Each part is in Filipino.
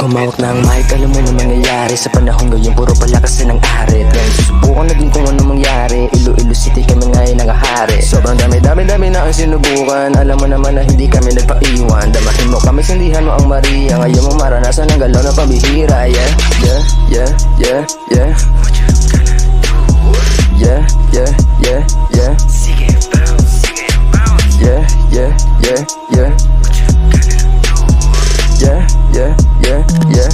humawak ng mic, alam mo na mangyayari. Sa panahon ngayon, puro palakas na ng arit. Ngayon susubukan na din kung ano mangyari. Iloilo City kami ngayon nangahari. Sobrang dami na ang sinubukan. Alam mo naman na hindi kami nagpaiwan. Damahin mo kami, sindihan mo ang Maria. Ngayon mo maranasan ang galaw na pambihira. Yeah, yeah, yeah, yeah, yeah. Yeah, yeah, yeah, yeah. Yeah, yeah, yeah, yeah. Yeah, yeah, yeah, yeah.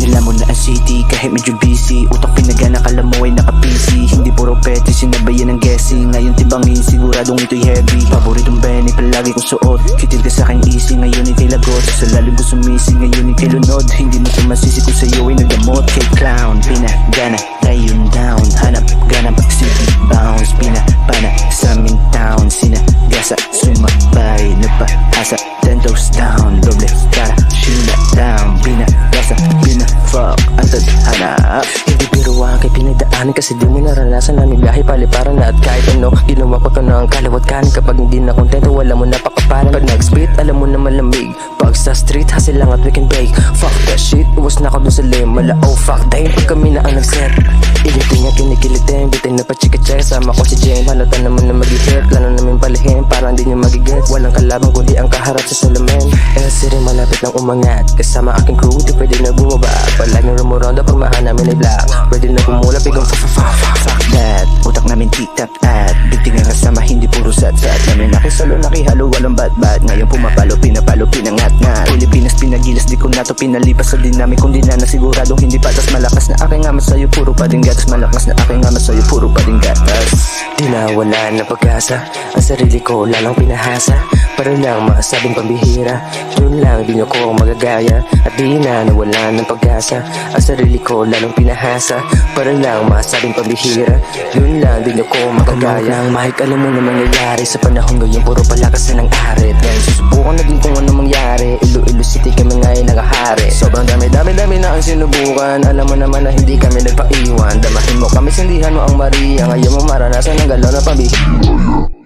Nilamon na ang city kahit medyo busy. Utak pinagana, kala mo ay naka-PC. Hindi puro petty, sinabayan ng guessing. Ngayon tibangin, siguradong ito'y heavy. Paboritong Benny, palagi kong suot. Kitil ka sa'kin easy, ngayon ikay lagot. Sa lalim ko sumisi, ngayon ikay lunod. Hindi mo ito masisi kung sa'yo ay nagdamot. Kay clown, pinagana, tayon down. Hanap, ganap, city bounce. Pinapana sa aming town. Sinagasa, sumabay, nagpaasa. 10 toes down, doble cara, shina down. Pinagasa, fuck ang tadhana. Hindi biro ang kay pinagdaanan, kasi di mo naranasan namin biyahe paliparan na. At kahit ano, ginawa ko to ng kalawat kanin. Kapag hindi na kontento, wala mo napakaparan. Pag nag-spit, alam mo na malamig. Pag sa street, hasil lang at we can bake. Fuck that shit, uwas na ako dun sa limala. Oh fuck, dahil pag kami na ang nag-set. Iliting ang kinikilitin, bitin na pa-chika-check. Sama ko si Jen, halata naman na mag-hit. Plano namin palihin, parang di nyo mag-get. Walang kalabang kundi ang kaharap sa salamin. LC rin malapit ng umangat. Kasama aking crew, di pwede na bumaba. Palaging rumuronda, pagmahan namin ay black. Pwede na kumula, bigong Fuck that, utak namin tik-tak at bigting ang kasama, hindi puro sat-sat. Kami nakisalo, nakihalo, walang bat-bat. Ngayon pumapalo, pinapalo, pinangat-ngat. Pilipinas, pinagilas, di ko na to pinalipas. Sa dinamik, kundi na siguradong hindi patas. Malakas na aking amat sa'yo, puro pa din gatas. Malakas na aking amat sa'yo, puro pa din gatas. Di na wala na pag-asa, ang sarili ko lalang pinahasa. Para lang masabing pambihira, yun lang di nyo ko magagaya. At di na nawala ng pag-asa, ang sarili ko lalong pinahasa. Para lang masabing pambihira, yun lang di nyo ko magagaya. Ang mic, alam mo na mangyayari. Sa panahon ngayon, puro palakas na ng arit. Ngayon susubukan na din kung ano mangyari. Iloilo City kami ngayon nangahari. Sobrang dami na ang sinubukan. Alam mo naman na hindi kami nagpaiwan. Damahin mo kami, sindihan mo ang Maria. Ngayon mo maranasan ang galaw na pambihira.